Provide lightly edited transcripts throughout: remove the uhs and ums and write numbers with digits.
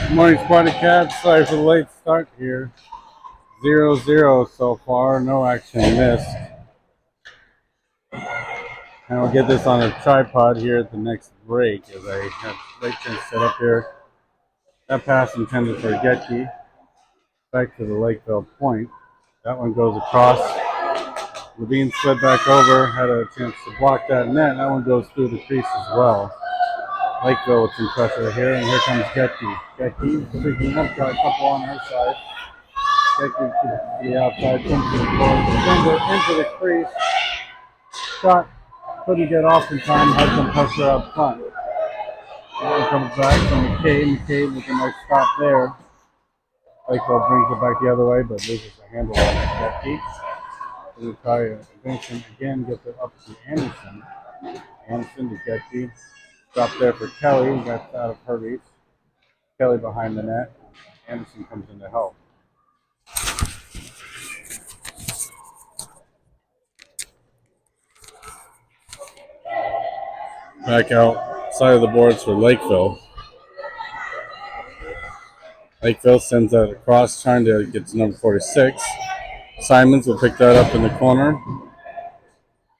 Good morning, Spartacats. Sorry for the late start here. 0-0 so far. No action missed. And we'll get this on a tripod here at the next break as I have late turn set up here. That pass intended for Getke. Back to the Lakeville point. That one goes across. Levine slid back over. Had a chance to block that net. That one goes through the crease as well. Lakeville with some pressure here, and here comes Getke. Getke freaking up, got a couple on her side. Getke to the outside, comes to the floor, sends it into the crease. Shot couldn't get off in time, had some pressure up front. That one comes back from McCabe. McCabe with a nice stop there. Lakeville brings it back the other way, but loses the handle on Getke. We'll try Vincent again, gets it up to Anderson. Anderson to Getke. Drop there for Kelly. That's out of her reach. Kelly behind the net. Anderson comes in to help. Back outside of the boards for Lakeville. Lakeville sends that across, trying to get to number 46. Simons will pick that up in the corner.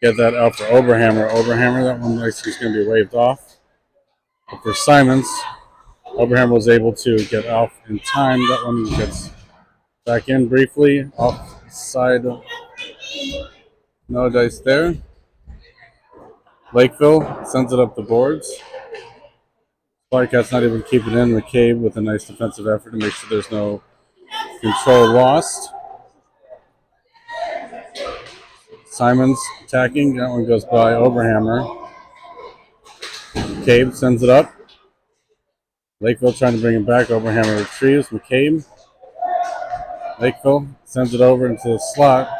Get that out for Oberhammer. Oberhammer, that one looks like it's going to be waved off. But for Simons, Oberhammer was able to get off in time. That one gets back in briefly. Offside. No dice there. Lakeville sends it up the boards. Spartacats not able to keep it in. McCabe with a nice defensive effort to make sure there's no control lost. Simons attacking. That one goes by Oberhammer. McCabe sends it up. Lakeville trying to bring it back. Oberhammer retrieves. McCabe. Lakeville sends it over into the slot.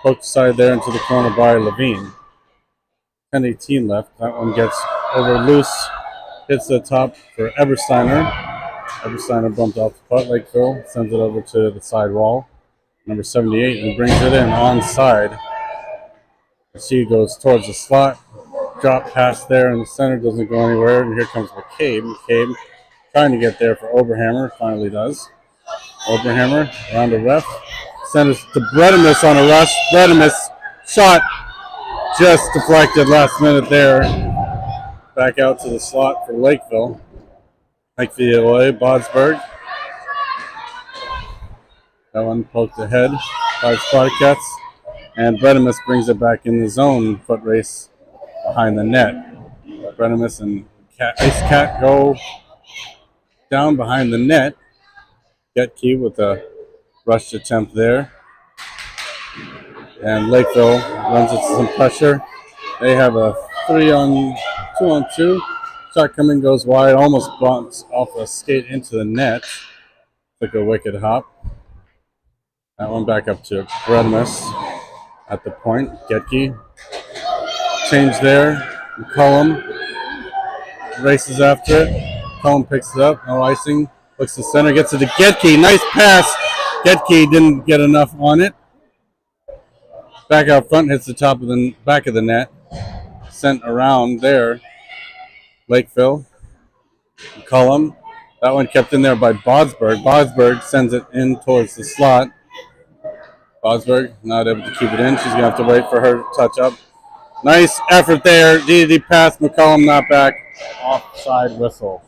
Poked aside there into the corner by Levine. 10:18 left. That one gets over loose. Hits the top for Ebersteiner. Ebersteiner bumped off the putt. Lakeville sends it over to the side wall. Number 78 and brings it in onside. She goes towards the slot. Drop pass there in the center, doesn't go anywhere. And here comes McCabe. McCabe trying to get there for Oberhammer. Finally does. Oberhammer around the ref. Sends it to Bredimus on a rush. Bredimus shot just deflected last minute there. Back out to the slot for Lakeville. Lakeville away. Bodsberg. That one poked ahead by Spartacats. And Bredimus brings it back in the zone. Foot race behind the net. Bredimus and Ice Cat go down behind the net. Getke with a rushed attempt there. And Lakeville runs into some pressure. They have a 2-on-2. Shot coming, goes wide, almost bumps off a skate into the net. Took a wicked hop. That one back up to Bredimus at the point. Getke. Change there. McCullum races after it. McCullum picks it up. No icing. Looks to center. Gets it to Getke. Nice pass. Getke didn't get enough on it. Back out front. Hits the top of the back of the net. Sent around there. Lakeville. McCullum. That one kept in there by Bodsberg. Bodsberg sends it in towards the slot. Bodsberg not able to keep it in. She's going to have to wait for her to touch up. Nice effort there. DD pass. McCullum not back. Offside whistle.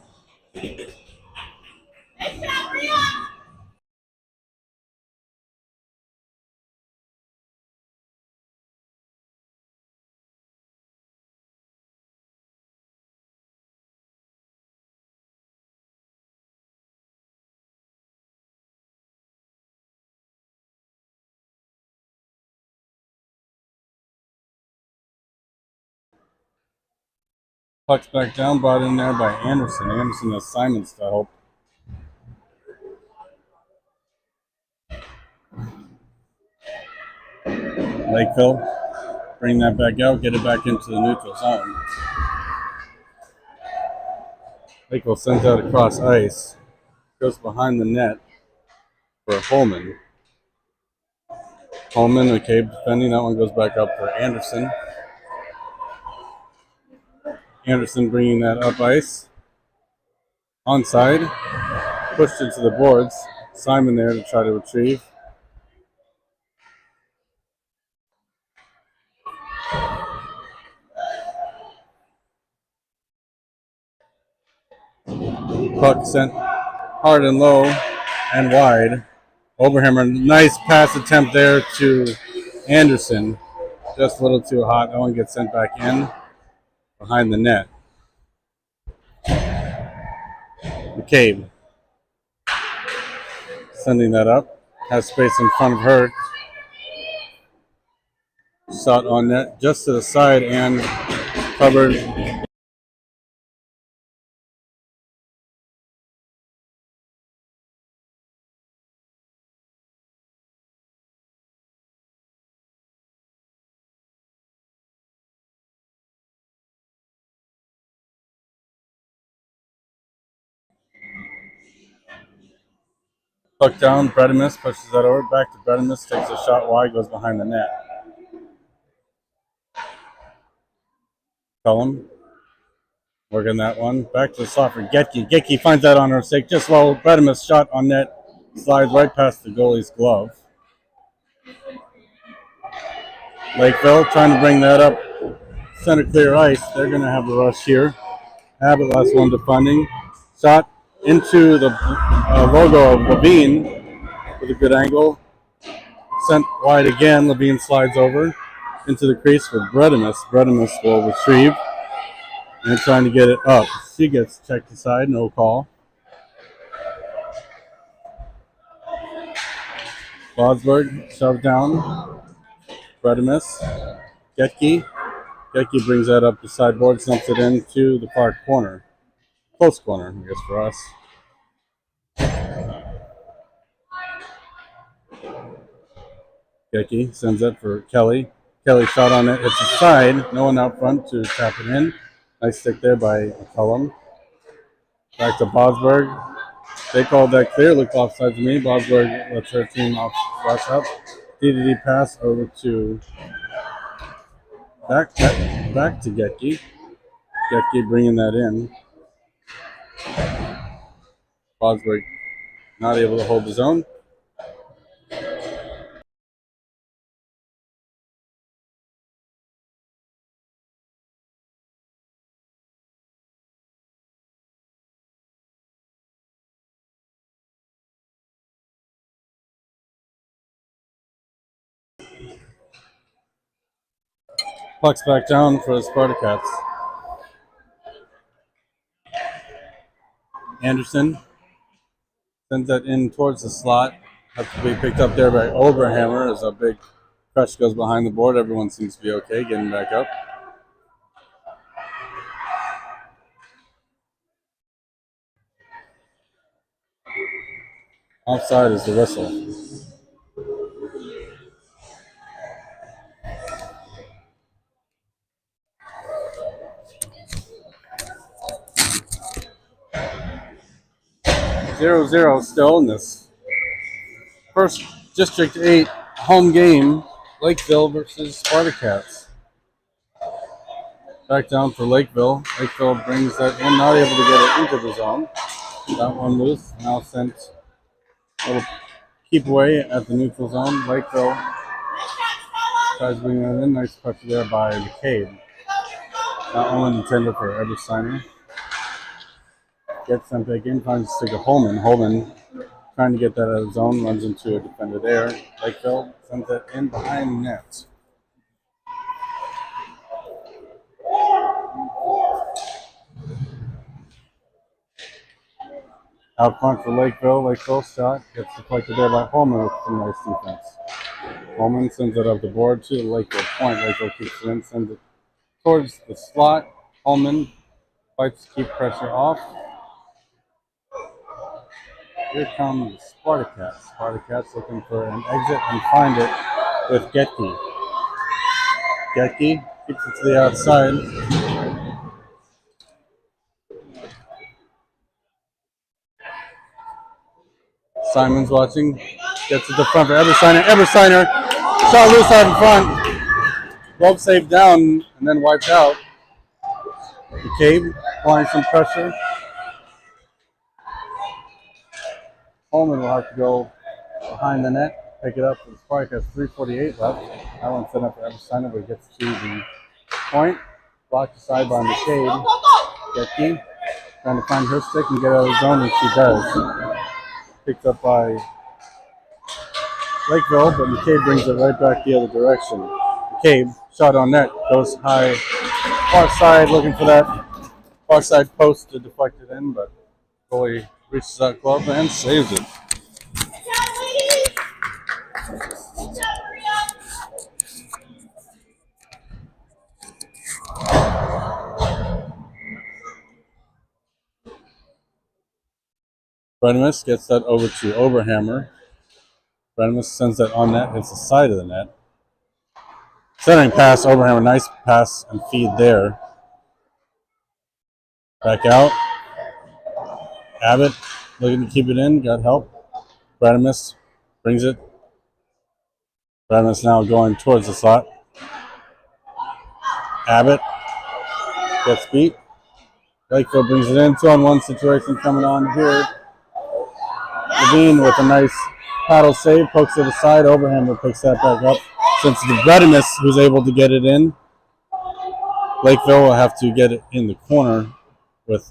Puck's back down, brought in there by Anderson. Anderson has Simons to help. Lakeville, bring that back out, get it back into the neutral zone. Lakeville sends out across ice, goes behind the net for Holman. Holman, McCabe defending. That one goes back up for Anderson. Anderson bringing that up ice. Onside. pushed into the boards. Simon there to try to retrieve. Puck sent hard and low and wide. Overhammer, nice pass attempt there to Anderson. Just a little too hot. That one gets sent back in behind the net. McCabe sending that up. Has space in front of her. Shot on net just to the side and covered. Puck down, Bredimus pushes that over, back to Bredimus, takes a shot wide, goes behind the net. Cullum working that one, back to the slot for Getke. Getke finds that on her stick, just low. Bredimus shot on net, slides right past the goalie's glove. Lakeville trying to bring that up, center clear ice. They're going to have a rush here. Abbott last one defending. Shot into the logo of Levine with a good angle. Sent wide again. Levine slides over into the crease for Bredimus. Bredimus will retrieve and trying to get it up. She gets checked aside, no call. Bosberg shoved down. Bredimus. Getke. Getke brings that up the sideboard, dumps it into the far corner. Close corner, I guess, for us. Getke sends it for Kelly. Kelly shot on it, hits the side. No one out front to tap it in. Nice stick there by Cullum. Back to Bosberg. They called that clear. Looked offside to me. Bosberg lets her team off rush up. DDD pass over to back to Getke. Getke bringing that in. Bosberg not able to hold his own. Puck's back down for the Spartacats. Anderson sends that in towards the slot. Has to be picked up there by Oberhammer as a big crush goes behind the board. Everyone seems to be okay, getting back up. Offside is the whistle. Zero still in this first District 8 home game, Lakeville versus Spartacats. Back down for Lakeville. Lakeville brings that in, not able to get it into the zone. That one loose, now sent a little keep away at the neutral zone. Lakeville tries to bring that in. Nice pressure there by McCabe. That one intended for Ebersteiner. Gets sent back in, finds the stick of Holman. Holman trying to get that out of zone, runs into a defender there. Lakeville sends that in behind net. Out front for Lakeville. Lakeville shot gets deflected there by Holman with some nice defense. Holman sends it up the board to the Lakeville point. Lakeville keeps it in, sends it towards the slot. Holman fights to keep pressure off. Here comes Spartacats. Spartacats looking for an exit and find it with Getke. Getke keeps it to the outside. Simon's watching. Gets it to front for Ebersteiner. Ebersteiner shot loose out in front. Glove saved down and then wiped out. McCabe applying some pressure. Holman will have to go behind the net, pick it up for the Spartacats. 3:48 left. That one's set up for Everson, but gets to the point. Blocked aside by McCabe. Getke trying to find her stick and get out of the zone, and she does. Picked up by Lakeville, but McCabe brings it right back the other direction. McCabe, shot on net, goes high, far side, looking for that far side post to deflect it in, but goalie reaches that glove and saves it. Brenimus gets that over to Oberhammer. Brenimus sends that on net, hits the side of the net. Centering pass, Oberhammer, nice pass and feed there. Back out. Abbott looking to keep it in, got help. Brenimus brings it. Brenimus now going towards the slot. Abbott gets beat. Lakeville brings it in. 2-on-1 situation coming on here. Levine with a nice paddle save, pokes it aside. Oberhammer picks that back up. Since it's Bredimus who's able to get it in, Lakeville will have to get it in the corner with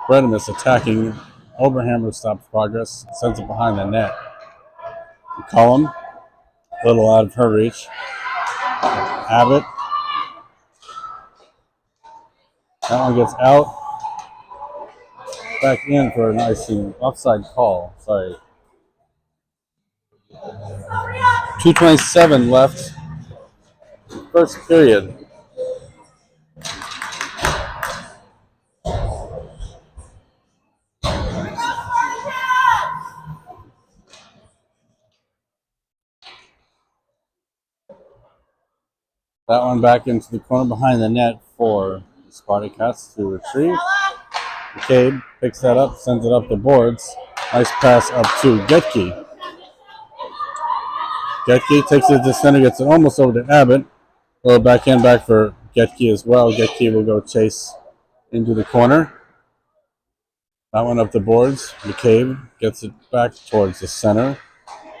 Bredimus attacking. Oberhammer stops progress, sends it behind the net. McCollum, a little out of her reach. Abbott. That one gets out. Back in for an icing offside call. Sorry. 2:27 left. First period. That one back into the corner behind the net for the Spartacats to retrieve. McCabe picks that up, sends it up the boards. Nice pass up to Getke. Getke takes it to center, gets it almost over to Abbott. Well, back for Getke as well. Getke will go chase into the corner. That one up the boards. McCabe gets it back towards the center.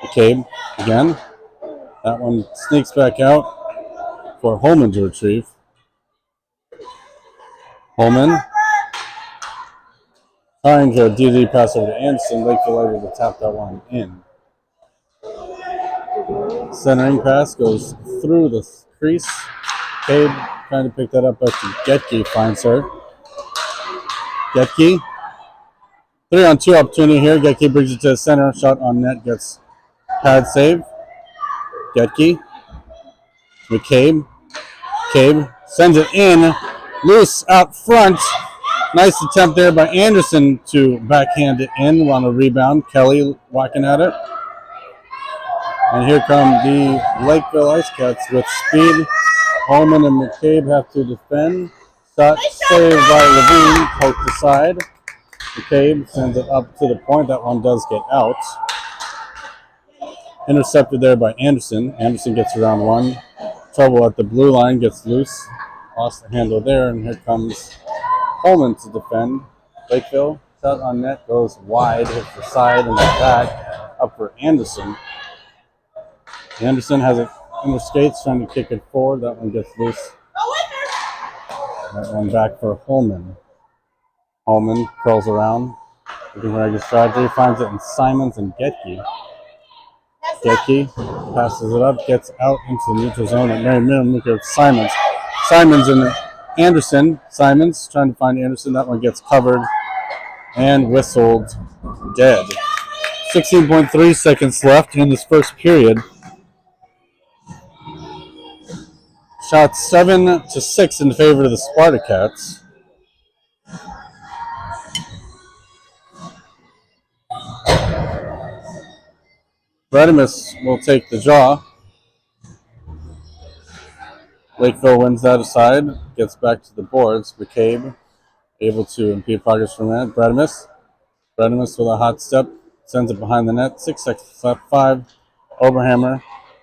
McCabe again. That one sneaks back out for Holman to retrieve. Holman trying to DD pass over to Anderson. Lakeville able to tap that one in. Centering pass goes through the crease. Cade trying to pick that up, but Getke finds her. Getke. 3-on-2 opportunity here. Getke brings it to the center. Shot on net gets pad save. Getke. McCabe. McCabe sends it in. Loose out front. Nice attempt there by Anderson to backhand it in on a rebound. Kelly whacking at it. And here come the Lakeville Ice Cats with speed. Holman and McCabe have to defend. Shot saved by Levine, poked aside. McCabe sends it up to the point. That one does get out. Intercepted there by Anderson. Anderson gets around one. Trouble at the blue line, gets loose. Lost the handle there, and here comes Holman to defend. Lakeville, shot on net, goes wide, hits the side and the back. Up for Anderson. Anderson has it in the skates, trying to kick it forward. That one gets loose. That one back for Holman. Holman curls around, looking for a strategy, finds it in Simons and Getke. Getke passes it up, gets out into the neutral zone at Mary Minimum. Look at Simons. Simons and Anderson. Simons trying to find Anderson. That one gets covered and whistled dead. 16.3 seconds left in this first period. Shots 7-6 in favor of the Spartacats. Bredimus will take the draw. Lakeville wins that aside, gets back to the boards. McCabe able to impede progress for a minute. Bredimus with a hot step, sends it behind the net. 6 seconds left, 5. Oberhammer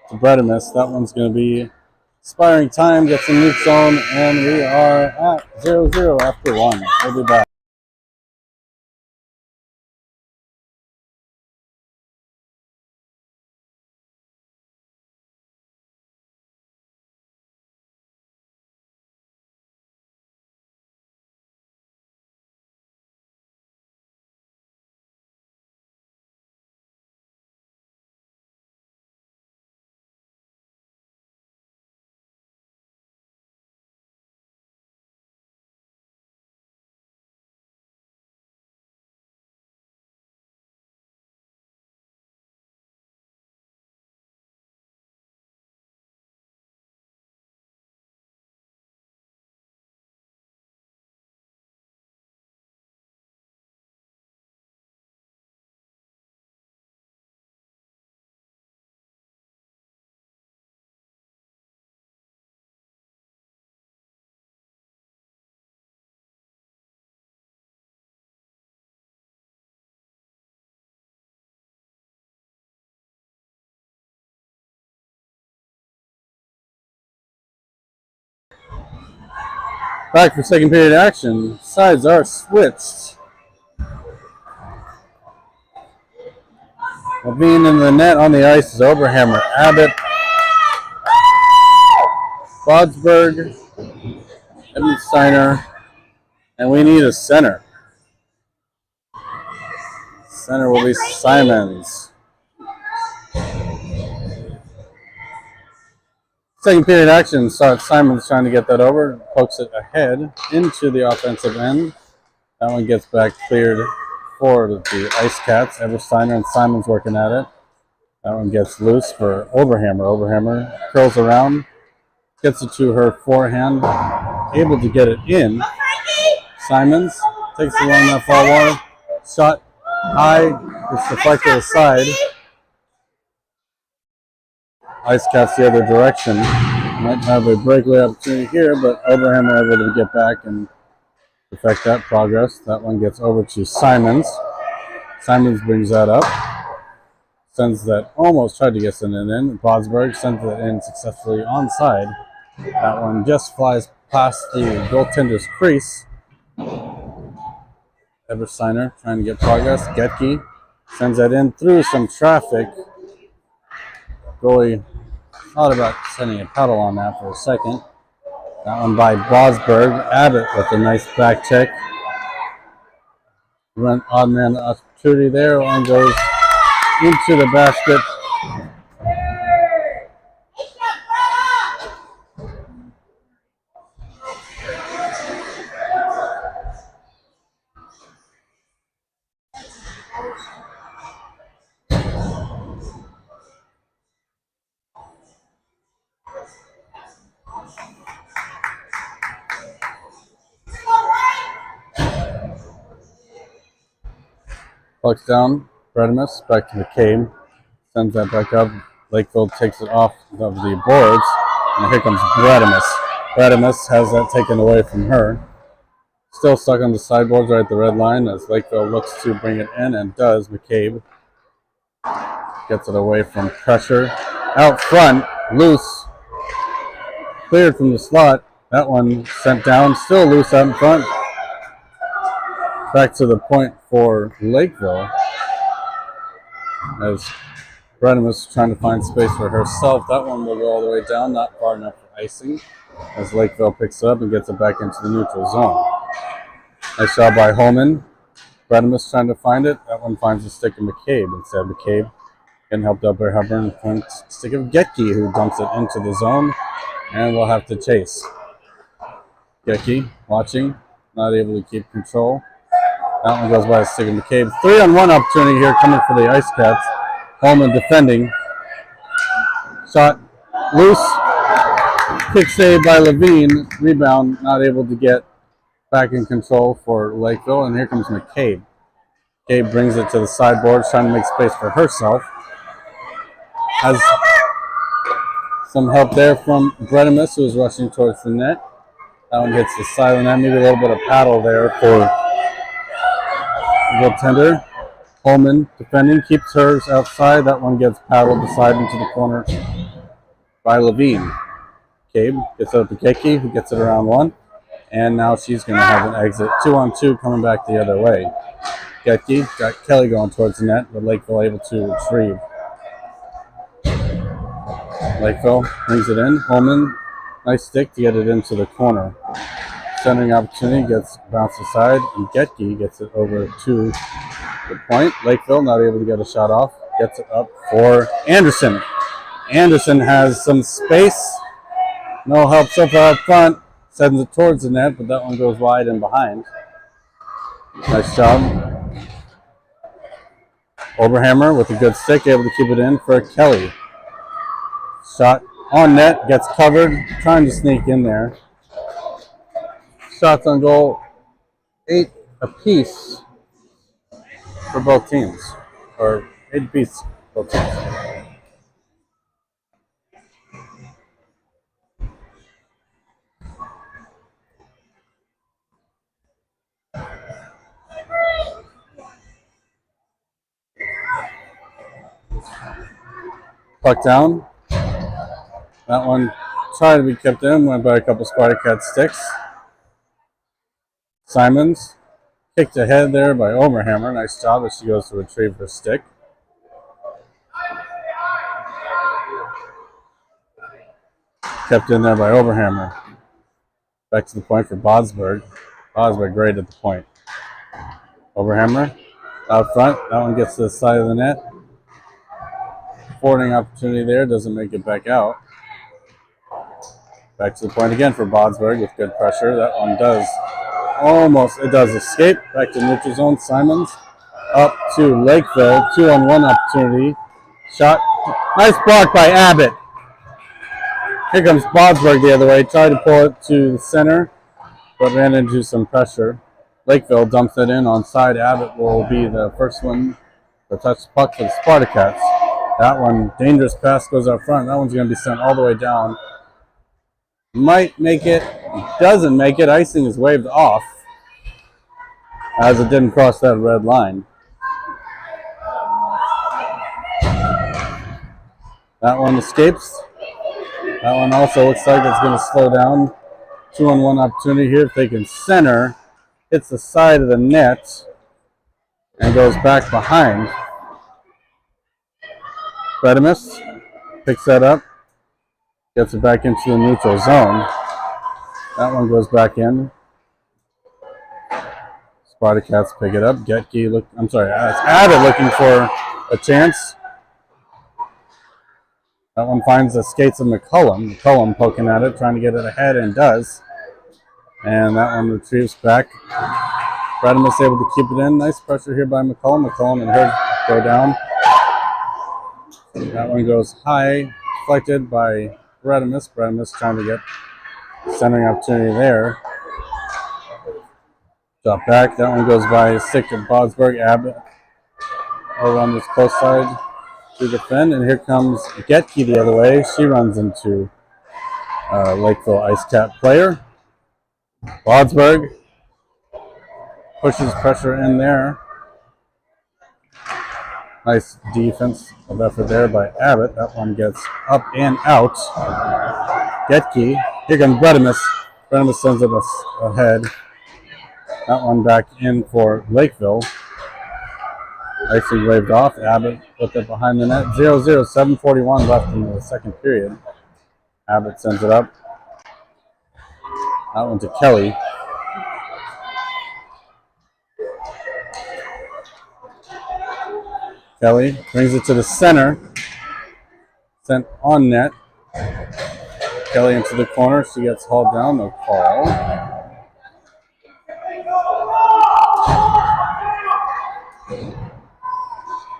to Bredimus. That one's going to be expiring time, gets in neutral zone, and we are at 0-0 after 1. We'll be back. Back for second period action. Sides are switched. Levine in the net. On the ice is Oberhammer, Abbott, Bodsberg, Steiner, and we need a center. Center will be Simons. Second period action starts. Simons trying to get that over, pokes it ahead into the offensive end. That one gets back cleared for the Ice Cats. Eversteiner and Simons working at it. That one gets loose for Oberhammer. Oberhammer curls around, gets it to her forehand, able to get it in. Simons takes it along that far wall. Shot high, it's deflected aside. Ice Cats the other direction. Might have a breakaway opportunity here, but Oberhammer able to get back and affect that progress. That one gets over to Simons. Simons brings that up. Sends that, almost tried to get it in. Bodsberg sends it in successfully onside. That one just flies past the goaltender's crease. Eversteiner trying to get progress. Getke sends that in through some traffic. Goalie thought about sending a paddle on that for a second. That one by Bodsberg. Abbott with a nice back check. Run odd man opportunity there. One goes into the basket. Puck's down. Bredimus back to McCabe. Sends that back up. Lakeville takes it off of the boards. And here comes Bredimus. Bredimus has that taken away from her. Still stuck on the sideboards right at the red line as Lakeville looks to bring it in and does. McCabe gets it away from pressure. Out front, loose. Cleared from the slot. That one sent down. Still loose out in front. Back to the point for Lakeville as Bredimus trying to find space for herself. That one will go all the way down, not far enough for icing, as Lakeville picks it up and gets it back into the neutral zone. Nice job by Holman. Bredimus trying to find it. That one finds the stick of McCabe. Instead, McCabe getting helped up by Hubbard and stick of Getke, who dumps it into the zone, and we'll have to chase. Getke watching, not able to keep control. That one goes by a stick of McCabe. 3-on-1 opportunity here coming for the Ice Cats. Holman defending. Shot loose. Kick save by Levine. Rebound not able to get back in control for Lakeville. And here comes McCabe. McCabe brings it to the sideboard, trying to make space for herself. Has some help there from Bredimus, who is rushing towards the net. That one hits the side of the net. Maybe a little bit of paddle there for goaltender. Holman defending, keeps hers outside. That one gets paddled aside into the corner by Levine. Cabe gets it up to Keki, who gets it around one. And now she's going to have an exit. 2-on-2 coming back the other way. Getke got Kelly going towards the net, but Lakeville able to retrieve. Lakeville brings it in. Holman, nice stick to get it into the corner. Centering opportunity gets bounced aside, and Getke gets it over to the point. Lakeville not able to get a shot off. Gets it up for Anderson. Anderson has some space. No help so far up front. Sends it towards the net, but that one goes wide and behind. Nice job. Oberhammer with a good stick, able to keep it in for Kelly. Shot on net, gets covered, trying to sneak in there. Shots on goal, 8 apiece for both teams, or 8 apiece for both teams. Puck down. That one tried to be kept in, went by a couple Spartacats sticks. Simons kicked ahead there by Oberhammer. Nice job as she goes to retrieve her stick. Kept in there by Oberhammer. Back to the point for Bodsberg. Bodsberg right at the point. Oberhammer out front. That one gets to the side of the net. Forwarding opportunity there. Doesn't make it back out. Back to the point again for Bodsberg with good pressure. That one does almost, it does escape. Back to neutral zone. Simons up to Lakeville. 2-on-1 opportunity. Shot. Nice block by Abbott. Here comes Bodsberg the other way. Tried to pull it to the center, but ran into some pressure. Lakeville dumps it in on side. Abbott will be the first one to touch the puck for the Spartacats. That one, dangerous pass goes out front. That one's going to be sent all the way down. Might make it, doesn't make it. Icing is waved off as it didn't cross that red line. That one escapes. That one also looks like it's going to slow down. 2-on-1 opportunity here. If they can center, hits the side of the net and goes back behind. Bredimus picks that up. Gets it back into the neutral zone. That one goes back in. Spartacats pick it up. Getke look. I'm sorry. Abbott looking for a chance. That one finds the skates of McCullum. McCullum poking at it, trying to get it ahead, and does. And that one retrieves back. Bredimus able to keep it in. Nice pressure here by McCullum. McCullum and her go down. That one goes high, deflected by Bredimus. Bredimus trying to get centering opportunity there. Drop back. That one goes by stick to Bodsberg. Abbott over on this close side to defend. And here comes Getke the other way. She runs into Lakeville Ice Cap player. Bodsberg pushes pressure in there. Nice defense of effort there by Abbott. That one gets up and out. Getke. Here comes Bredimus. Bredimus sends it ahead. That one back in for Lakeville. Icing waved off. Abbott put it behind the net. 0-0. 7:41 left in the second period. Abbott sends it up. That one to Kelly. Kelly brings it to the center. Sent on net. Kelly into the corner. She gets hauled down. No call.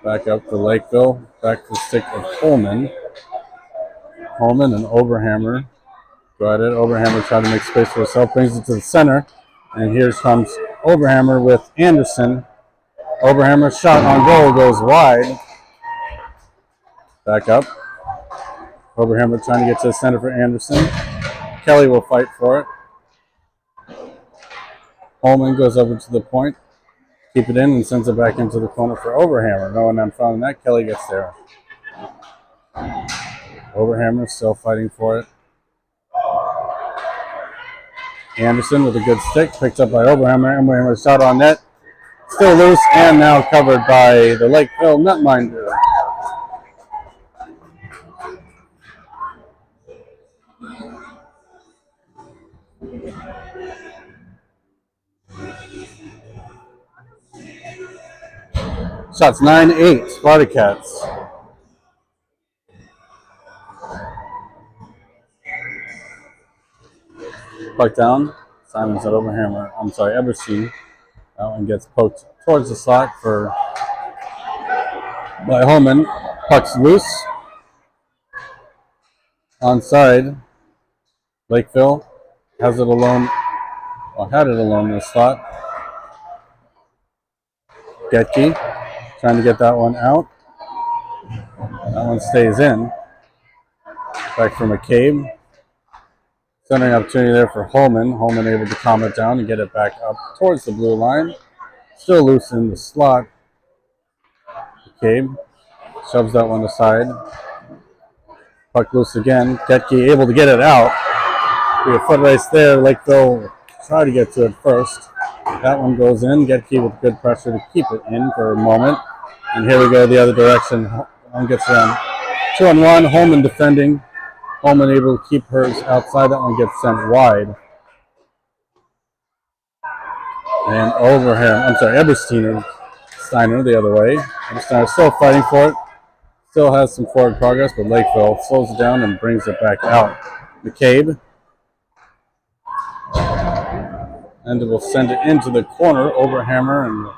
Back up to Lakeville. Back to the stick of Holman. Holman and Oberhammer. Go at it. Oberhammer trying to make space for herself. Brings it to the center. And here comes Oberhammer with Anderson. Oberhammer's shot on goal goes wide. Back up. Oberhammer trying to get to the center for Anderson. Kelly will fight for it. Holman goes over to the point. Keep it in and sends it back into the corner for Oberhammer. No one in front of that. Kelly gets there. Oberhammer still fighting for it. Anderson with a good stick. Picked up by Oberhammer. Oberhammer's shot on net. Still loose and now covered by the Lakeville netminder. Shots 9-8, Spartacats. Puck down. Simons at Oberhammer. I'm sorry, Eberstein. That one gets poked towards the slot by Holman. Puck's loose. Onside. Lakeville has it alone. Well, had it alone in the slot. Getke trying to get that one out. That one stays in. Back for McCabe. Centering opportunity there for Holman. Holman able to calm it down and get it back up towards the blue line. Still loose in the slot. McCabe shoves that one aside. Puck loose again. Getke able to get it out. Be a foot race there. Lakeville try to get to it first. That one goes in. Getke with good pressure to keep it in for a moment. And here we go the other direction. One gets around 2-on-1. Holman defending. Holman able to keep hers outside. That one gets sent wide. And Ebersteiner Steiner the other way. Ebersteiner still fighting for it. Still has some forward progress, but Lakeville slows it down and brings it back out. McCabe. And it will send it into the corner. Overhammer and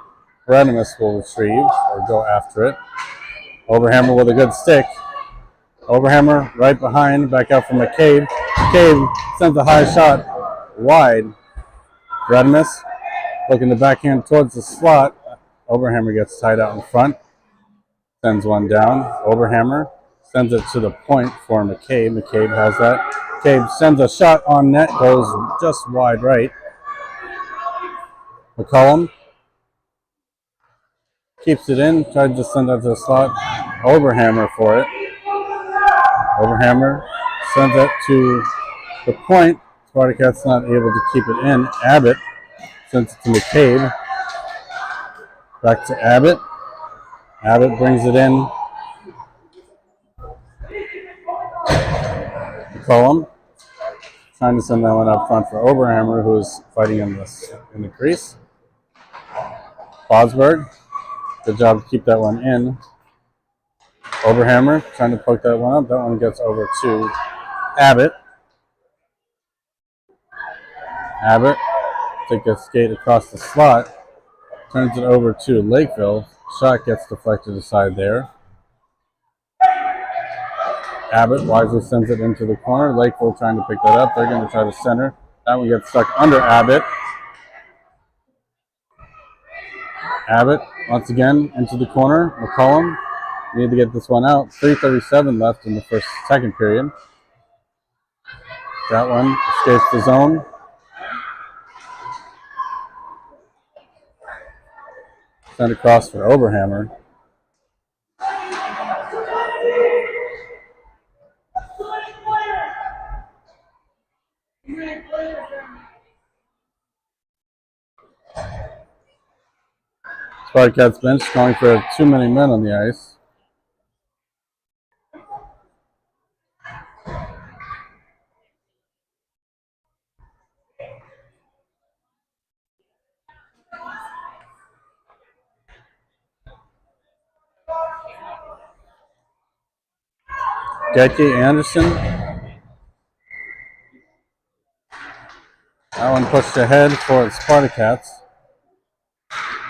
Radimus will retrieve or go after it. Overhammer with a good stick. Overhammer right behind, back out from McCabe. McCabe sends a high shot wide. Radimus looking to backhand towards the slot. Overhammer gets tied out in front. Sends one down. Overhammer sends it to the point for McCabe. McCabe has that. McCabe sends a shot on net, goes just wide right. McCollum keeps it in, tried to send it to the slot. Overhammer for it. Overhammer sends it to the point. Spartacats not able to keep it in. Abbott sends it to McCabe. Back to Abbott. Abbott brings it in. McCollum trying to send that one up front for Overhammer, who is fighting in the crease. Fosberg, good job to keep that one in. Overhammer trying to poke that one up. That one gets over to Abbott. Abbott take a skate across the slot. Turns it over to Lakeville. Shot gets deflected aside there. Abbott wisely sends it into the corner. Lakeville trying to pick that up. They're going to try to center. That one gets stuck under Abbott. Abbott once again into the corner. McCollum need to get this one out. 3:37 left in the second period. That one escapes the zone. Sent across for Overhammer. Spartacats bench calling for too many men on the ice. Getke, Anderson. That one pushed ahead for Spartacats.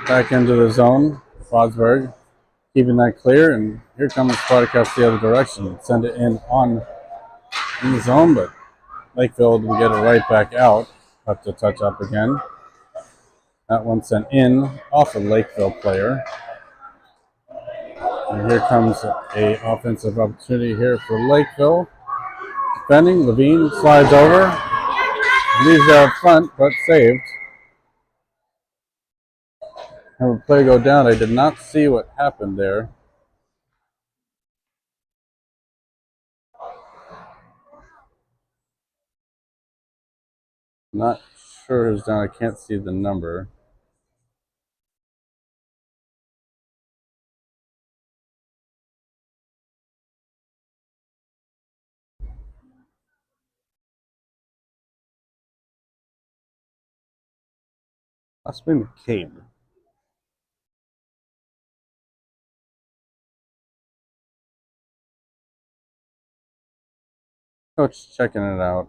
Back into the zone. Fosberg keeping that clear, and here comes Spartacats the other direction. Send it in the zone, but Lakeville will get it right back out. Have to touch up again. That one sent in off a Lakeville player. And here comes a offensive opportunity here for Lakeville. Defending, Levine slides over. Leaves it out front, but saved. Have a play go down. I did not see what happened there. Not sure who's down. I can't see the number. Must be McCabe. Coach checking it out.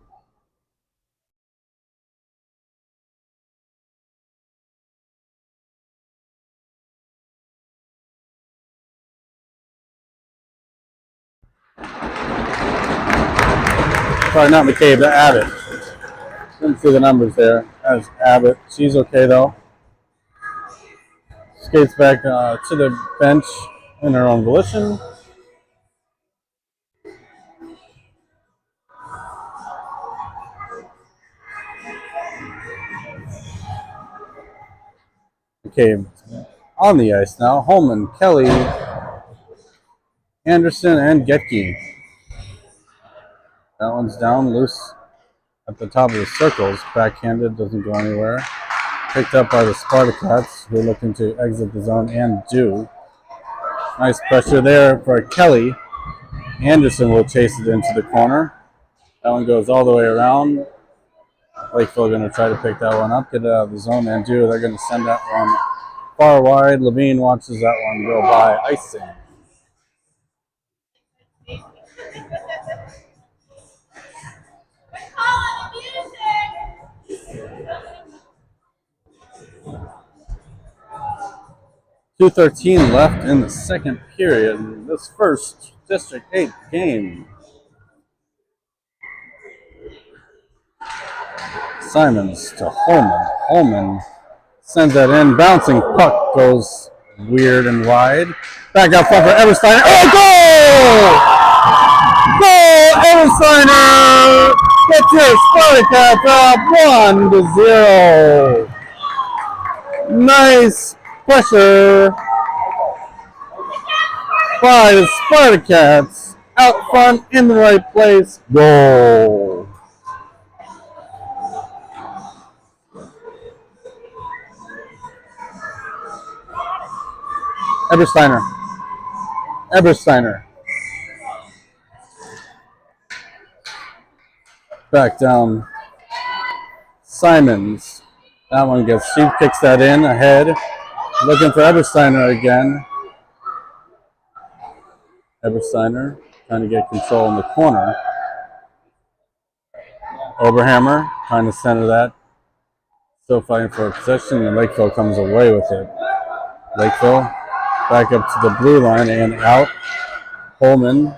Sorry, not McCabe, but Abbott. Didn't see the numbers there. That's Abbott. She's okay though. Skates back to the bench in her own volition. McCabe on the ice now. Holman, Kelly, Anderson, and Getke. That one's down loose at the top of the circles. Backhanded, doesn't go anywhere. Picked up by the Spartacats, who are looking to exit the zone and do. Nice pressure there for Kelly. Anderson will chase it into the corner. That one goes all the way around. Lakeville going to try to pick that one up, get it out of the zone, and do. They're going to send that one far wide. Levine watches that one go by, icing. .213 left in the second period in this first District 8 game. Simons to Holman. Holman sends that in. Bouncing puck goes weird and wide. Back out front for Eversteiner. Oh, goal! Goal! Eversteiner gets his Spartacats up 1-0. Nice pressure by the Spartacats. Out front in the right place. Goal. Ebersteiner. Back down. Simons. That one gets, she kicks that in ahead. Looking for Ebersteiner again. Ebersteiner trying to get control in the corner. Oberhammer trying to center that. Still fighting for a possession, and Lakeville comes away with it. Lakeville back up to the blue line and out. Holman.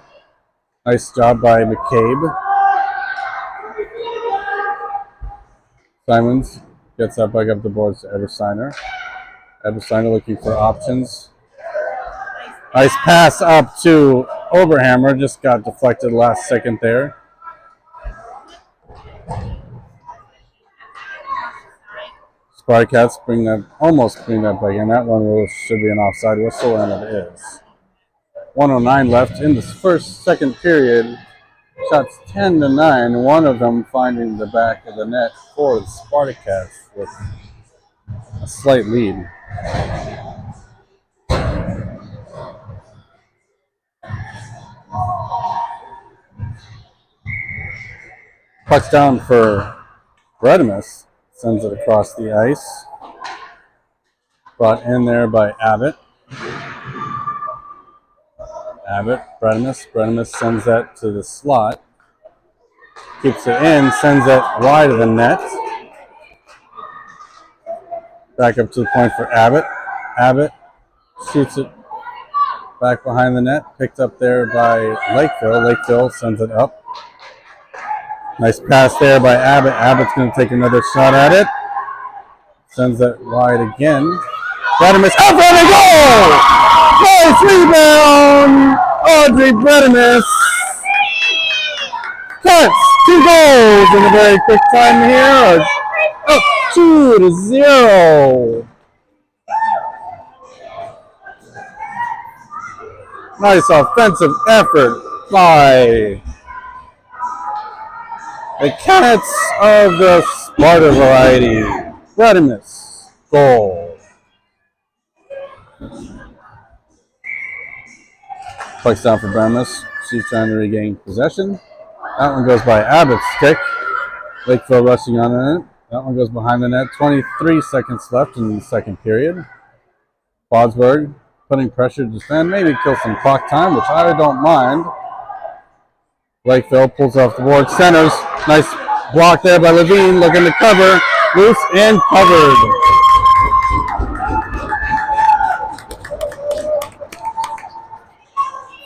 Nice job by McCabe. Simons gets that back up the boards to Ebersteiner. Ebersteiner looking for options. Nice pass up to Oberhammer. Just got deflected last second there. Spartacats almost bring that back in. That one should be an offside whistle, and it is. 1:09 left in this second period. Shots 10-9. One of them finding the back of the net for the Spartacats with a slight lead. Puck's down for Bredimus. Sends it across the ice. Brought in there by Abbott. Bredimus sends that to the slot. Keeps it in, sends it wide of the net. Back up to the point for Abbott. Abbott shoots it back behind the net. Picked up there by Lakeville. Lakeville sends it up. Nice pass there by Abbott. Abbott's going to take another shot at it. Sends that wide again. Bredimus up and a goal! Nice rebound! Audrey Bredimus cuts 2 goals in a very quick time here. Up 2-0. Nice offensive effort by the Cats of the Sparta variety. Bredimus goal. Puck's down for Bredimus. She's trying to regain possession. That one goes by Abbott's stick. Lakeville rushing on it. That one goes behind the net. 23 seconds left in the second period. Bodsberg putting pressure to defend. Maybe kill some clock time, which I don't mind. Lakeville pulls off the board. Centers. Nice block there by Levine. Looking to cover. Loose and covered.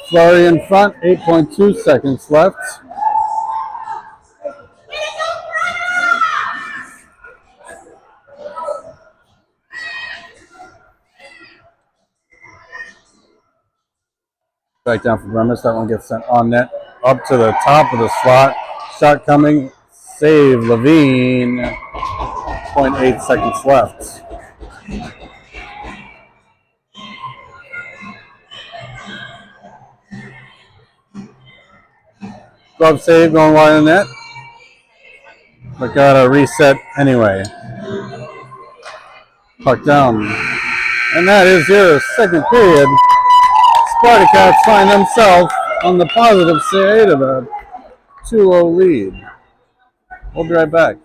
Flurry in front. 8.2 seconds left. Back down for Bredimus. That one gets sent on net. Up to the top of the slot. Shot coming. Save Levine. 0.8 seconds left. Glove save going wide in the net. But got a reset anyway. Puck down. And that is your second period. Spartacats find themselves on the positive side of a 2-0 lead. We'll be right back.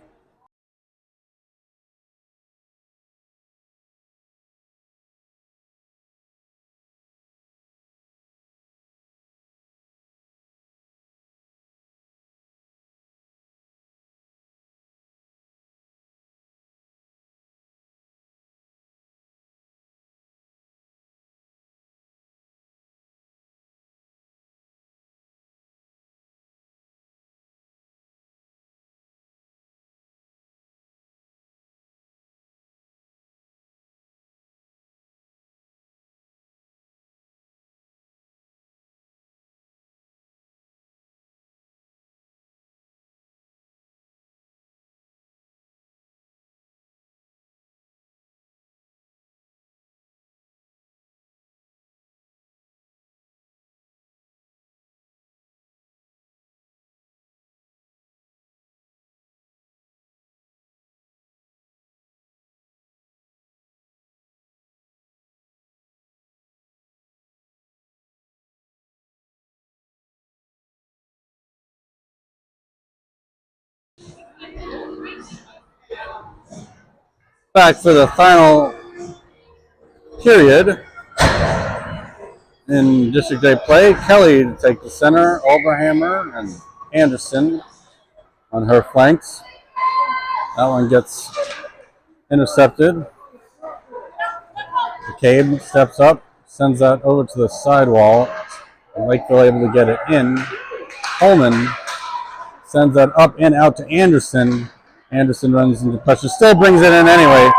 Back for the final period in District A play. Kelly to take the center, Oberhammer and Anderson on her flanks. That one gets intercepted. McCabe steps up, sends that over to the sidewall. Lakeville able to get it in. Holman sends that up and out to Anderson. Anderson runs into pressure, still brings it in anyway.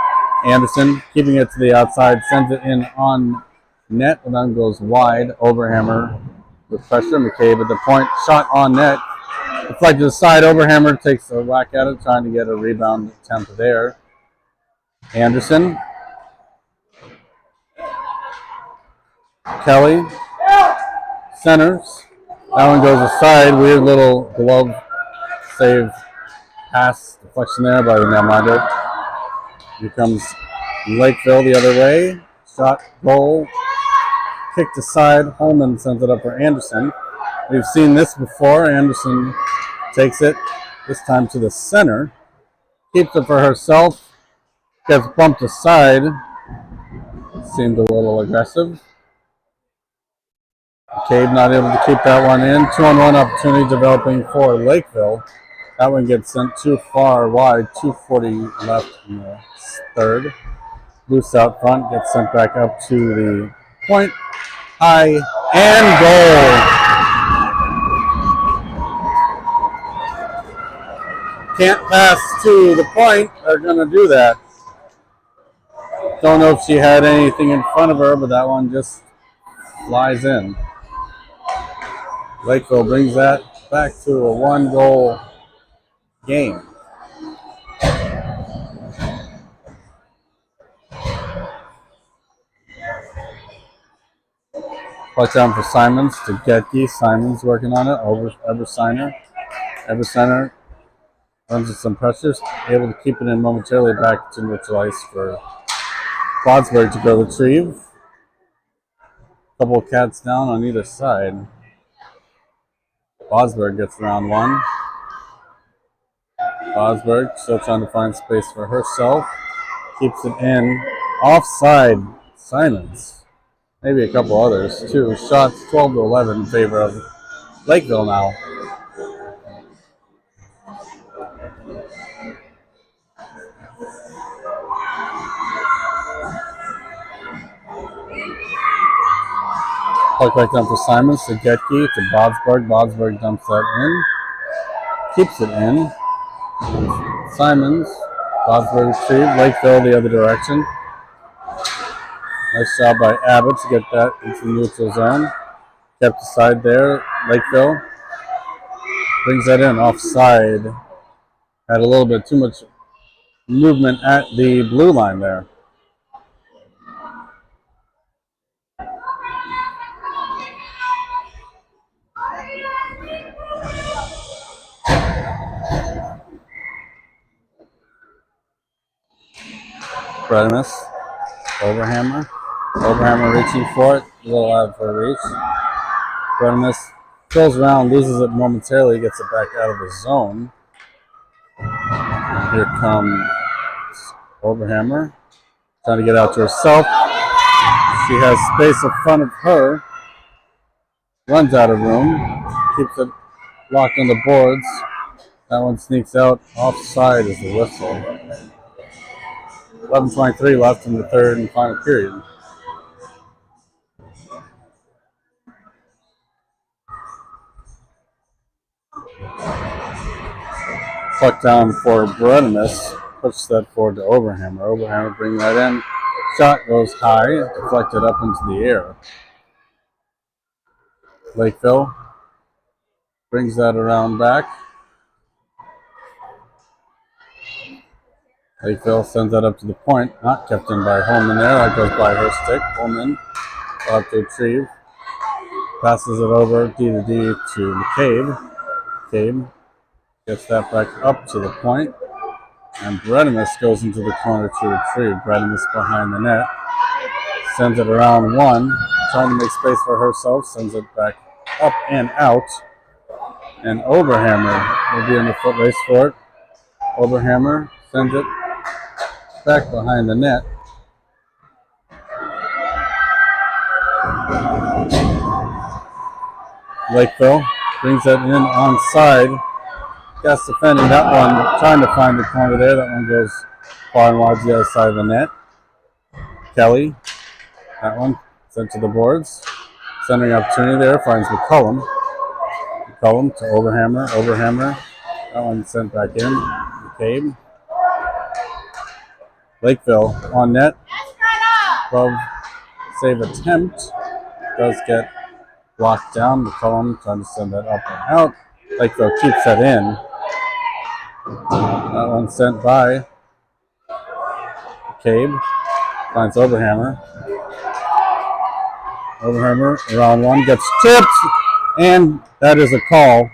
Anderson keeping it to the outside, sends it in on net, and then goes wide. Oberhammer with pressure. McCabe at the point, shot on net. Deflected aside, Oberhammer takes a whack at it, trying to get a rebound attempt there. Anderson. Kelly. Centers. That one goes aside. Weird little glove save pass deflection there by the netminder. Here comes Lakeville the other way. Shot, goal, kicked aside. Holman sends it up for Anderson. We've seen this before. Anderson takes it, this time to the center. Keeps it for herself. Gets bumped aside. Seemed a little aggressive. McCabe not able to keep that one in. 2-on-1 opportunity developing for Lakeville. That one gets sent too far wide. 2:40 left in the third. Loose out front, gets sent back up to the point. High and goal. Can't pass to the point. They're going to do that. Don't know if she had anything in front of her, but that one just flies in. Lakeville brings that back to a 1-goal game. Puck down for Simons to Getke. Simons working on it over Eversigner. Eversigner runs with some pressures, able to keep it in momentarily back to neutral ice for Bodsberg to go retrieve. Couple of cats down on either side. Bodsberg gets around one. Bodsberg still trying to find space for herself. Keeps it in. Offside. Simons. Maybe a couple others too. Shots 12-11 in favor of Lakeville now. Puck back down for Simons to Getke to Bodsberg. Bodsberg dumps that in. Keeps it in. Simons. Bodsberg retrieve. Lakeville the other direction. Nice job by Abbott to get that into the neutral zone. Kept aside there. Lakeville brings that in offside. Had a little bit too much movement at the blue line there. Bredimus Overhammer. Overhammer reaching for it. A little out of her reach. Brenimus goes around, loses it momentarily, gets it back out of the zone. And here comes Overhammer. Trying to get out to herself. She has space in front of her. Runs out of room. Keeps it locked on the boards. That one sneaks out. Offside is the whistle. 11:23 left in the third and final period. Puck down for Brenimus. Puts that forward to Overhammer. Overhammer bring that in. Shot goes high. Deflected up into the air. Lakeville brings that around back. Lakeville sends that up to the point. Not kept in by Holman there. That goes by her stick. Holman will have to retrieve. Passes it over D to D to McCabe. McCabe gets that back up to the point. And Brenimus goes into the corner to retrieve. Brenimus behind the net. Sends it around one. Trying to make space for herself. Sends it back up and out. And Overhammer will be in the foot race for it. Overhammer sends it back behind the net. Lakeville brings that in onside. Gas defending that one, trying to find the corner there. That one goes far and wide to the other side of the net. Kelly, that one sent to the boards. Centering opportunity there, finds McCullum. McCullum to Overhammer. Overhammer, that one sent back in. McCabe. Lakeville on net. Glove save attempt. Does get blocked down. McCullum trying to send that up and out. Lakeville keeps that in. That one sent by McCabe. Finds Overhammer. Overhammer around one gets tipped, and that is a call.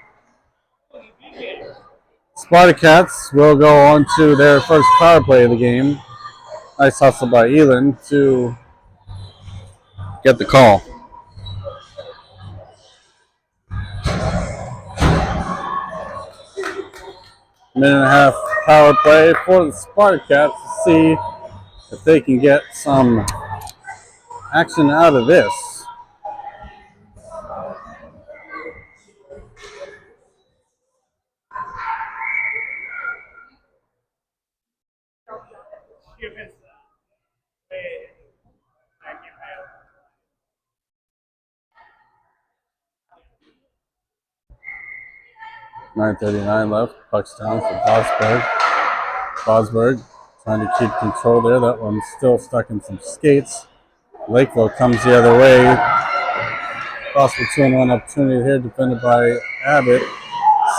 Spartacats will go on to their first power play of the game. Nice hustle by Elin to get the call. Minute and a half power play for the Spartacats to see if they can get some action out of this. .9:39 left. Puck's down for Bosberg. Bosberg trying to keep control there. That one's still stuck in some skates. Lakeville comes the other way. Possible 2-on-1 opportunity here, defended by Abbott.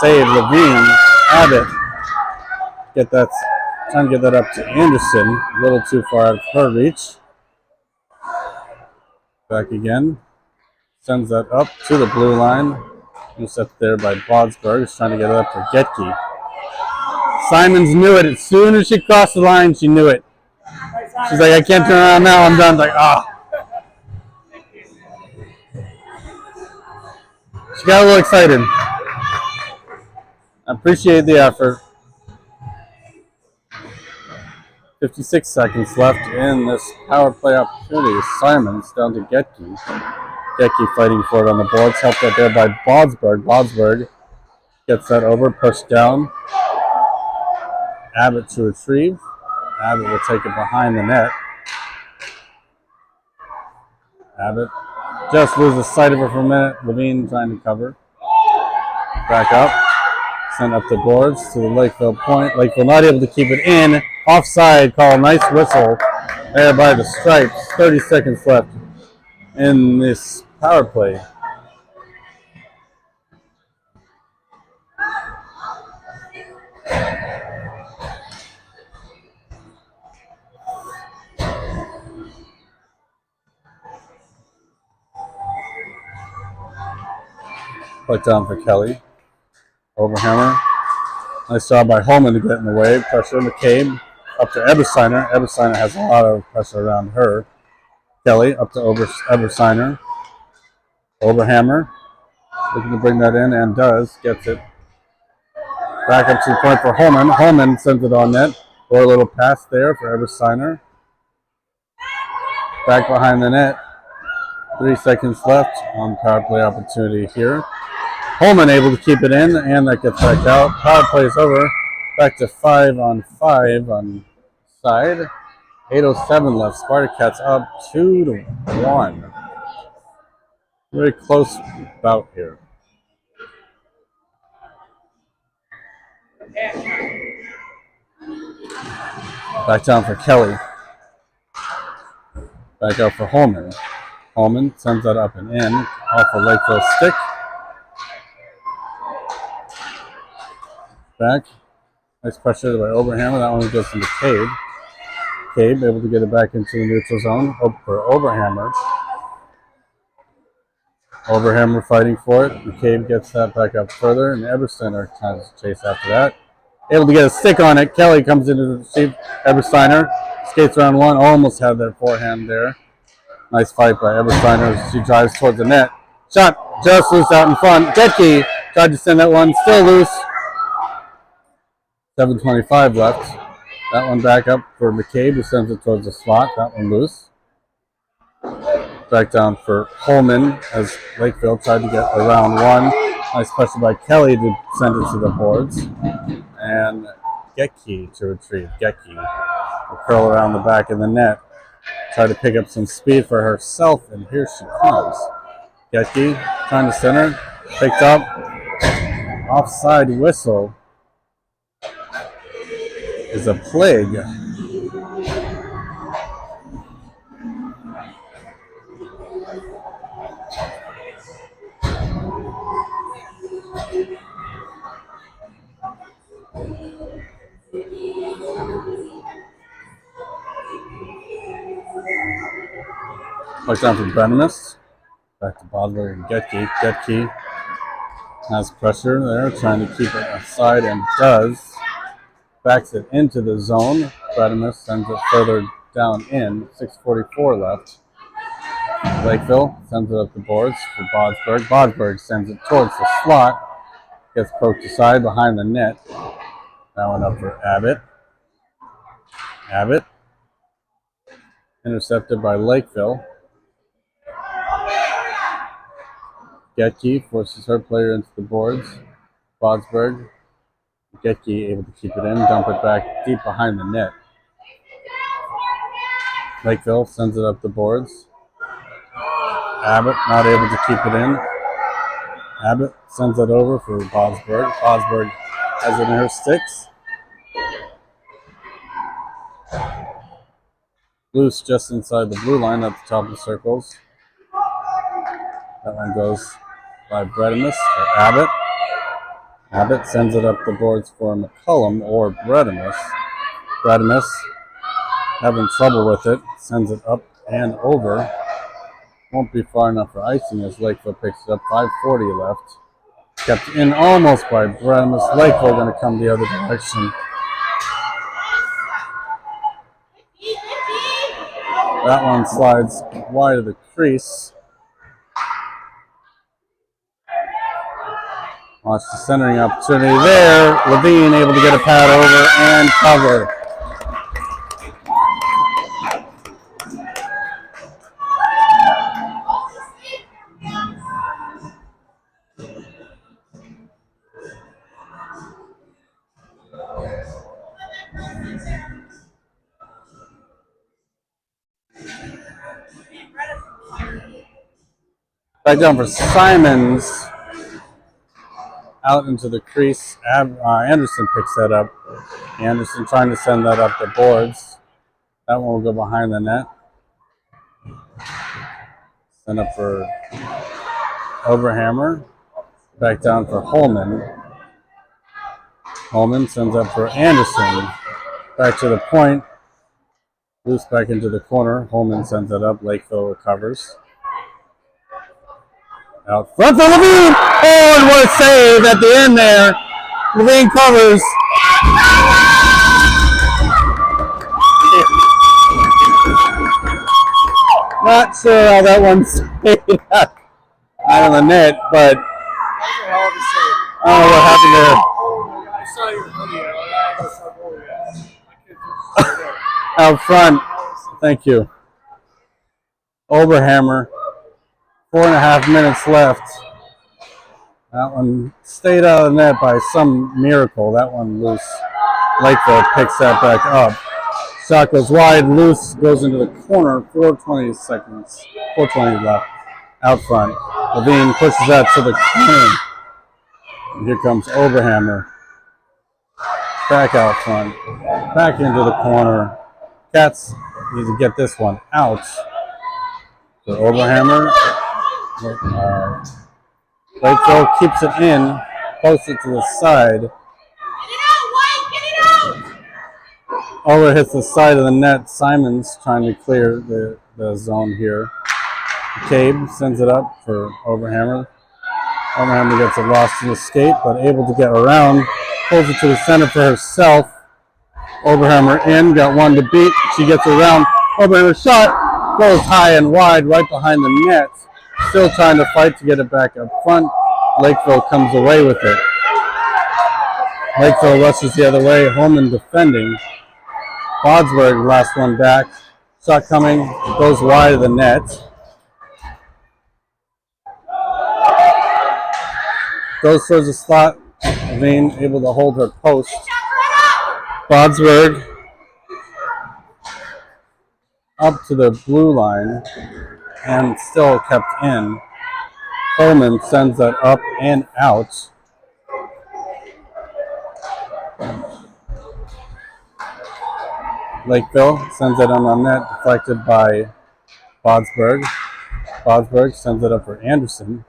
Save Levine. Abbott trying to get that up to Anderson. A little too far out of her reach. Back again. Sends that up to the blue line. Intercepted there by Bodsberg. He's trying to get it up to Getke. Simons knew it. As soon as she crossed the line, she knew it. She's like, I can't turn around now. I'm done. Like, She got a little excited. I appreciate the effort. 56 seconds left in this power play opportunity. Simons down to Getke. Getke fighting for it on the boards. Helped out there by Bodsberg. Bodsberg gets that over, pushed down. Abbott to retrieve. Abbott will take it behind the net. Abbott just loses sight of her for a minute. Levine trying to cover. Back up. Sent up the boards to the Lakeville point. Lakeville not able to keep it in. Offside call. Nice whistle there by the Stripes. 30 seconds left in this power play. Put down for Kelly. Overhammer. Nice job by Holman to get in the way. Pressure McCabe. up to Ebersteiner. Ebersteiner has a lot of pressure around her. Kelly up to Ebersteiner. Overhammer. Looking to bring that in and does. Gets it. Back up to the point for Holman. Holman sends it on net. Or a little pass there for Ebersteiner. Back behind the net. 3 seconds left on power play opportunity here. Holman able to keep it in, and that gets back out. Power play is over. Back to 5-on-5 on side. 8:07 left. Spartacats up 2-1. Very close bout here. Back down for Kelly. Back out for Holman. Holman sends that up and in. Off a Lakeville stick. Back. Nice pressure by Overhammer. That one goes into Cade. Cade able to get it back into the neutral zone. Hope for Overhammer. Overhammer fighting for it. McCabe gets that back up further, and Ebersteiner tries to chase after that. Able to get a stick on it. Kelly comes into the receive. Ebersteiner skates around one. Almost had that forehand there. Nice fight by Ebersteiner. She drives towards the net. Shot just loose out in front. Getke tried to send that one. Still loose. 7:25 left. That one back up for McCabe, who sends it towards the slot. That one loose. Back down for Holman as Lakeville tried to get around one. Nice pressure by Kelly to send it to the boards. And Getke to retrieve. Getke will curl around the back of the net. Try to pick up some speed for herself, and here she comes. Getke trying to center. Picked up. Offside whistle is a plague. Back down for Brenimus. Back to Bodler and Getke. Getke has pressure there, trying to keep it aside, and does. Backs it into the zone. Brenimus sends it further down in. 6:44 left. Lakeville sends it up the boards for Bodsberg. Bodsberg sends it towards the slot. Gets poked aside behind the net. That one up for Abbott. Abbott. Intercepted by Lakeville. Getke forces her player into the boards. Bodsberg. Getke able to keep it in, dump it back deep behind the net. Lakeville sends it up the boards. Abbott not able to keep it in. Abbott sends it over for Bodsberg. Bodsberg has it in her sticks. Loose just inside the blue line at the top of the circles. That one goes by Bredimus or Abbott. Abbott sends it up the boards for McCullum or Bredimus. Bredimus having trouble with it. Sends it up and over. Won't be far enough for icing as Lakeville picks it up. 5:40 left. Kept in almost by Bredimus. Lakeville going to come the other direction. That one slides wide of the crease. Watch the centering opportunity there. Levine able to get a pad over and cover. Back down for Simons. Out into the crease. Anderson picks that up. Anderson trying to send that up the boards. That one will go behind the net. Send up for Overhammer. Back down for Holman. Holman sends up for Anderson. Back to the point. Loose back into the corner. Holman sends it up. Lakeville recovers. Out front for Levine! Oh, and what a save at the end there. Levine covers. Not sure how that one stayed out of the net, but That was a hell of a save. I don't know what happened there. Oh my God, I saw your video. I was like, oh yeah. My kid took it there. Out front. Thank you. Oberhammer. 4.5 minutes left. That one stayed out of the net by some miracle. That one loose. Lakeville picks that back up. Shot goes wide, loose, goes into the corner. 4:20 seconds. 4:20 left. Out front. Levine pushes that to the corner. And here comes Oberhammer. Back out front. Back into the corner. Cats need to get this one out. So Oberhammer. Lakeville keeps it in, posts it to the side. Get it out, White! Get it out! Over hits the side of the net. Simon's trying to clear the zone here. McCabe sends it up for Oberhammer. Oberhammer gets it lost in the skate, but able to get around. Pulls it to the center for herself. Oberhammer in, got one to beat. She gets around. Oberhammer shot goes high and wide right behind the net. Still trying to fight to get it back up front. Lakeville comes away with it. Lakeville rushes the other way, Holman defending. Bodsberg last one back. Shot coming, goes wide of the net. Goes towards the slot. Levine able to hold her post. Bodsberg up to the blue line and still kept in. Holman sends that up and out. Lakeville sends it on the net, deflected by Bodsberg. Bodsberg sends it up for Anderson.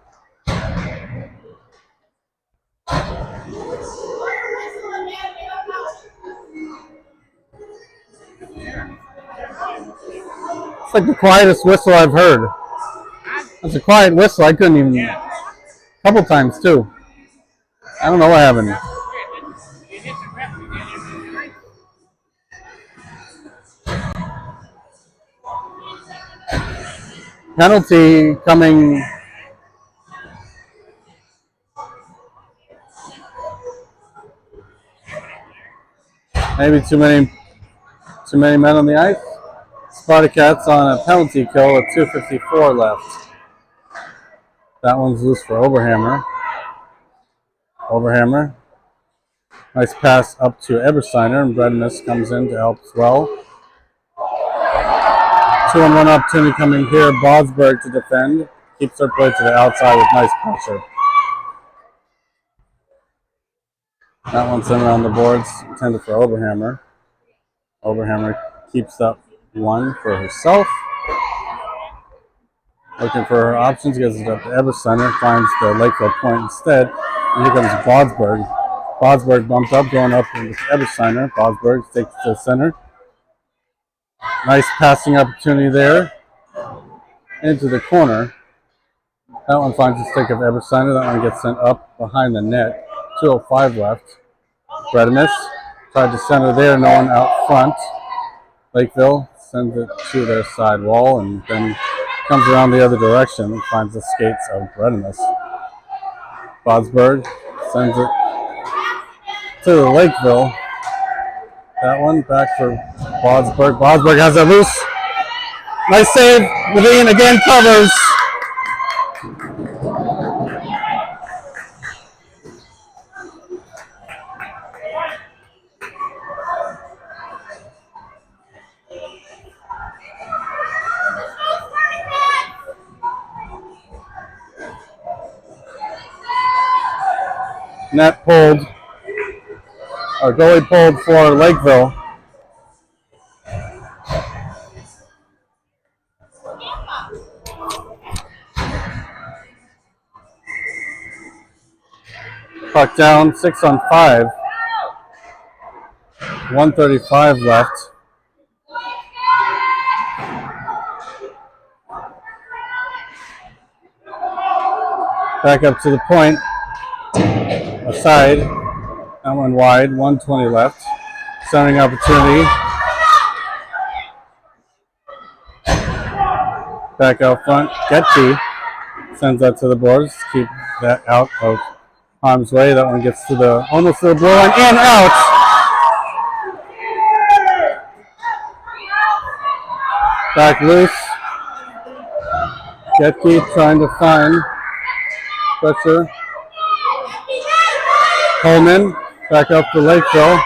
It's like the quietest whistle I've heard. That's a quiet whistle. I couldn't even. A couple times too. I don't know what happened. Penalty coming. Maybe too many men on the ice. Spartacats on a penalty kill with 2:54 left. That one's loose for Oberhammer. Oberhammer. Nice pass up to Ebersteiner, and Bredness comes in to help as well. 2-on-1 opportunity coming here. Bodsberg to defend. Keeps her play to the outside with nice pressure. That one's in around the boards, intended for Oberhammer. Oberhammer keeps up one for herself. Looking for her options, gets it up to Ebersteiner, finds the Lakeville point instead. And here comes Bodsberg. Bodsberg bumped up, going up with Ebersteiner. Bodsberg takes it to the center. Nice passing opportunity there. Into the corner. That one finds the stick of Ebersteiner. That one gets sent up behind the net. 2:05 left. Bredimus tried to center there, no one out front. Lakeville sends it to their side wall and then comes around the other direction and finds the skates of Bredimus. Bodsberg sends it to the Lakeville. That one back for Bodsberg. Bodsberg has it loose. Nice save. Levine again covers. Net pulled, or goalie pulled for Lakeville. Puck down, 6-on-5. 1:35 left. Back up to the point. Aside, that one wide, 1:20 left. Centering opportunity. Back out front. Getke sends that to the boards. Keep that out of harm's way. That one gets to the almost to the blue line and out. Back loose. Getke trying to find pressure. Coleman back up to Lakeville.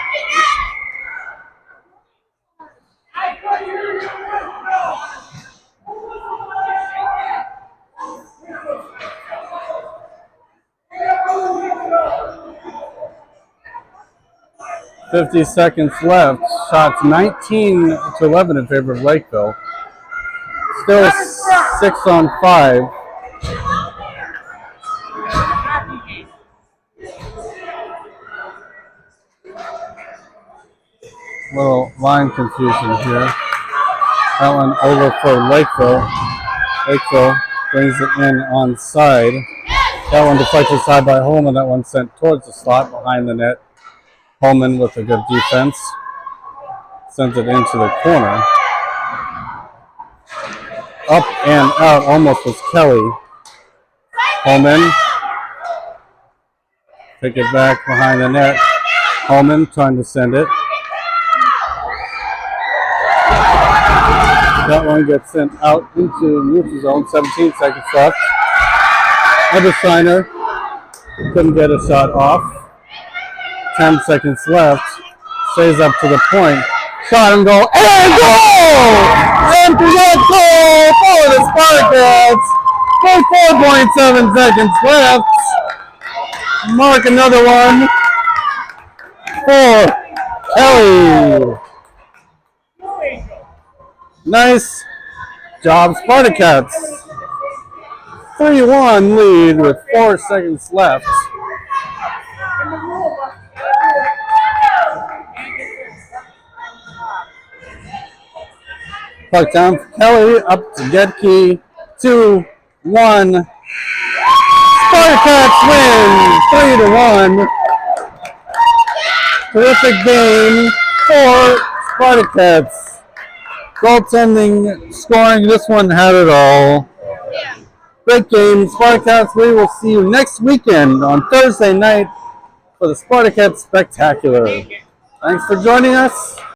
.50 seconds left. Shots 19-11 in favor of Lakeville. Still 6 on 5. Little line confusion here. That one over for Lakeville. Lakeville brings it in on side. That one deflected side by Holman. That one sent towards the slot behind the net. Holman with a good defense. Sends it into the corner. Up and out almost was Kelly. Holman. Take it back behind the net. Holman trying to send it. That one gets sent out into neutral zone. 17 seconds left. Ebersteiner couldn't get a shot off. 10 seconds left. Stays up to the point. Shot and goal. And goal! And goal for the Spartacats. 4.7 seconds left. Mark another one for Kelly. Nice job, Spartacats. 3-1 lead with 4 seconds left. Puck down for Kelly, up to Getke, 2-1. Spartacats win, 3-1. Terrific game for Spartacats. Goaltending, scoring, this one had it all. Great game, Spartacats. We will see you next weekend on Thursday night for the Spartacats Spectacular. Thanks for joining us.